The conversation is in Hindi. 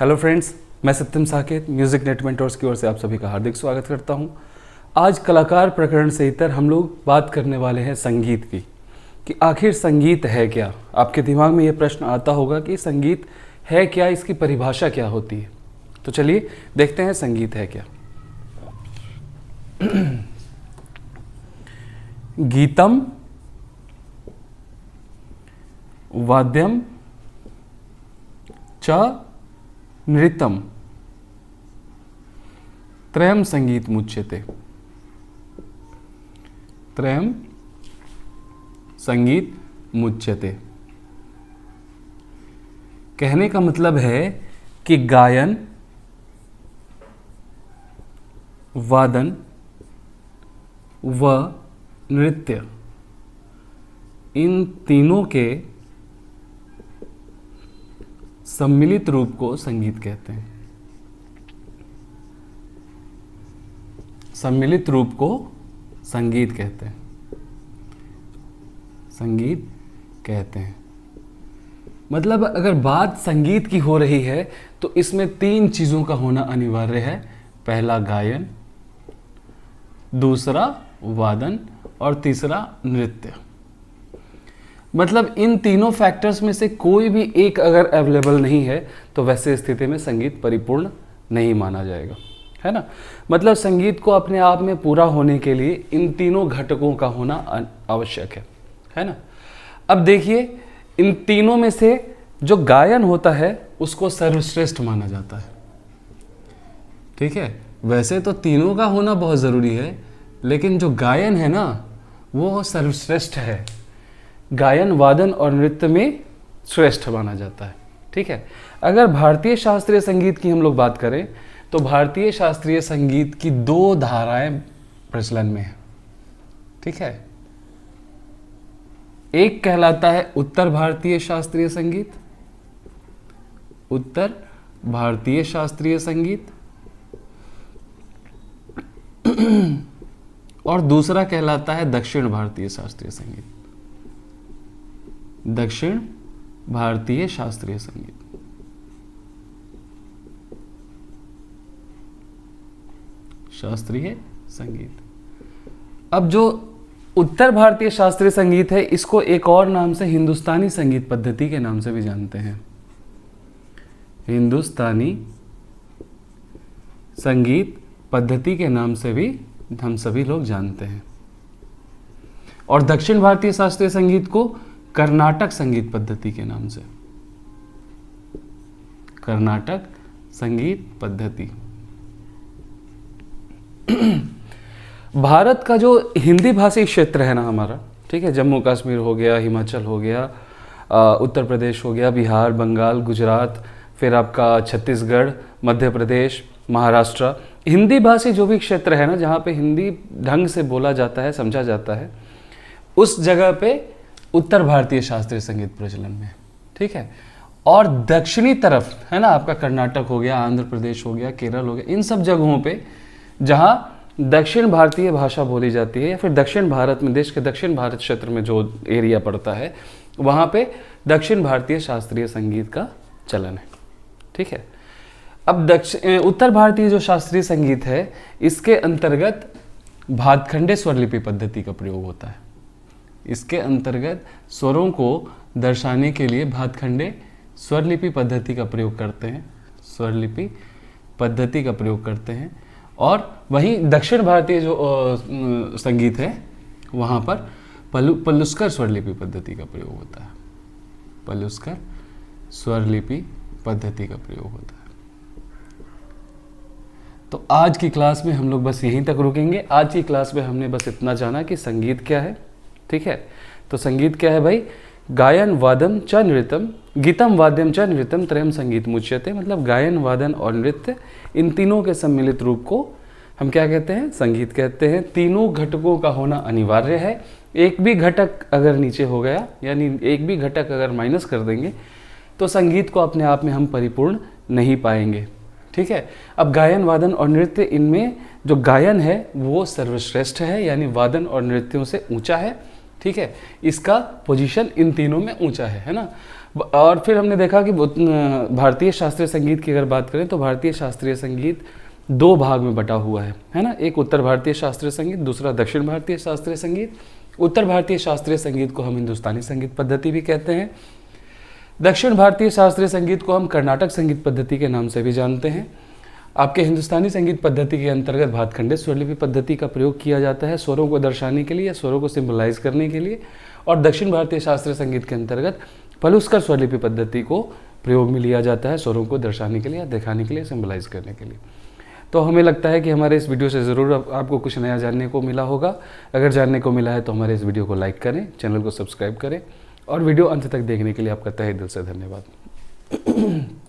हेलो फ्रेंड्स, मैं सत्यम साकेत म्यूज़िक नेट मेंटोर्स की ओर से आप सभी का हार्दिक स्वागत करता हूं। आज कलाकार प्रकरण से इतर हम लोग बात करने वाले हैं संगीत की, कि आखिर संगीत है क्या। आपके दिमाग में ये प्रश्न आता होगा कि संगीत है क्या, इसकी परिभाषा क्या होती है। तो चलिए देखते हैं संगीत है क्या। गीतम वाद्यम च नृत्यम त्रयम संगीत मुच्यते। त्रयम संगीत मुच्यते कहने का मतलब है कि गायन, वादन व नृत्य, इन तीनों के सम्मिलित रूप को संगीत कहते हैं। सम्मिलित रूप को संगीत कहते हैं। संगीत कहते हैं मतलब अगर बात संगीत की हो रही है तो इसमें तीन चीजों का होना अनिवार्य है। पहला गायन, दूसरा वादन और तीसरा नृत्य। मतलब इन तीनों फैक्टर्स में से कोई भी एक अगर अवेलेबल नहीं है तो वैसे स्थिति में संगीत परिपूर्ण नहीं माना जाएगा, है ना। मतलब संगीत को अपने आप में पूरा होने के लिए इन तीनों घटकों का होना आवश्यक है ना। अब देखिए, इन तीनों में से जो गायन होता है उसको सर्वश्रेष्ठ माना जाता है। ठीक है, वैसे तो तीनों का होना बहुत ज़रूरी है, लेकिन जो गायन है ना वो सर्वश्रेष्ठ है। गायन, वादन और नृत्य में श्रेष्ठ माना जाता है। ठीक है, अगर भारतीय शास्त्रीय संगीत की हम लोग बात करें तो भारतीय शास्त्रीय संगीत की दो धाराएं प्रचलन में है। ठीक है, एक कहलाता है उत्तर भारतीय शास्त्रीय संगीत, उत्तर भारतीय शास्त्रीय संगीत, और दूसरा कहलाता है दक्षिण भारतीय शास्त्रीय संगीत। दक्षिण भारतीय शास्त्रीय संगीत। शास्त्रीय संगीत। अब जो उत्तर भारतीय शास्त्रीय संगीत है इसको एक और नाम से हिंदुस्तानी संगीत पद्धति के नाम से भी जानते हैं। हिंदुस्तानी संगीत पद्धति के नाम से भी हम सभी लोग जानते हैं। और दक्षिण भारतीय शास्त्रीय संगीत को कर्नाटक संगीत पद्धति के नाम से, कर्नाटक संगीत पद्धति। भारत का जो हिंदी भाषी क्षेत्र है ना हमारा, ठीक है, जम्मू कश्मीर हो गया, हिमाचल हो गया, उत्तर प्रदेश हो गया, बिहार, बंगाल, गुजरात, फिर आपका छत्तीसगढ़, मध्य प्रदेश, महाराष्ट्र, हिंदी भाषी जो भी क्षेत्र है ना जहाँ पे हिंदी ढंग से बोला जाता है, समझा जाता है, उस जगह पे उत्तर भारतीय शास्त्रीय संगीत प्रचलन में है। ठीक है, और दक्षिणी तरफ है ना आपका कर्नाटक हो गया, आंध्र प्रदेश हो गया, केरल हो गया, इन सब जगहों पे जहाँ दक्षिण भारतीय भाषा बोली जाती है या फिर दक्षिण भारत में, देश के दक्षिण भारत क्षेत्र में जो एरिया पड़ता है वहाँ पे दक्षिण भारतीय शास्त्रीय संगीत का चलन है। ठीक है, अब उत्तर भारतीय जो शास्त्रीय संगीत है इसके अंतर्गत भातखंडे स्वरलिपि पद्धति का प्रयोग होता है। इसके अंतर्गत स्वरों को दर्शाने के लिए भातखंडे स्वरलिपि पद्धति का प्रयोग करते हैं, स्वरलिपि पद्धति का प्रयोग करते हैं। और वहीं दक्षिण भारतीय जो संगीत है वहाँ पर पलुस्कर स्वरलिपि पद्धति का प्रयोग होता है। पलुस्कर स्वरलिपि पद्धति का प्रयोग होता है। तो आज की क्लास में हम लोग बस यहीं तक रुकेंगे। आज की क्लास में हमने बस इतना जाना कि संगीत क्या है। ठीक है, तो संगीत क्या है भाई? गायन, वादन च नृत्यम, गीतम वाद्यम च नृत्यम त्रयम संगीत मुच्यते। मतलब गायन, वादन और नृत्य, इन तीनों के सम्मिलित रूप को हम क्या कहते हैं? संगीत कहते हैं। तीनों घटकों का होना अनिवार्य है। एक भी घटक अगर नीचे हो गया, यानी एक भी घटक अगर माइनस कर देंगे तो संगीत को अपने आप में हम परिपूर्ण नहीं पाएंगे। ठीक है, अब गायन, वादन और नृत्य, इनमें जो गायन है वो सर्वश्रेष्ठ है, यानी वादन और नृत्यों से ऊंचा है। ठीक है, इसका पोजीशन इन तीनों में ऊंचा है ना। और फिर हमने देखा कि भारतीय शास्त्रीय संगीत की अगर बात करें तो भारतीय शास्त्रीय संगीत दो भाग में बटा हुआ है ना। एक उत्तर भारतीय शास्त्रीय संगीत, दूसरा दक्षिण भारतीय शास्त्रीय संगीत। उत्तर भारतीय शास्त्रीय संगीत को हम हिंदुस्तानी संगीत पद्धति भी कहते हैं। दक्षिण भारतीय शास्त्रीय संगीत को हम कर्नाटक संगीत पद्धति के नाम से भी जानते हैं। आपके हिंदुस्तानी संगीत पद्धति के अंतर्गत भातखंडे स्वरलिपि पद्धति का प्रयोग किया जाता है स्वरों को दर्शाने के लिए या स्वरों को सिंबलाइज करने के लिए, और दक्षिण भारतीय शास्त्रीय संगीत के अंतर्गत पलुस्कर स्वरलिपि पद्धति को प्रयोग में लिया जाता है स्वरों को दर्शाने के लिए या दिखाने के लिए, सिंबलाइज करने के लिए। तो हमें लगता है कि हमारे इस वीडियो से ज़रूर आपको कुछ नया जानने को मिला होगा। अगर जानने को मिला है तो हमारे इस वीडियो को लाइक करें, चैनल को सब्सक्राइब करें, और वीडियो अंत तक देखने के लिए आपका तहे दिल से धन्यवाद।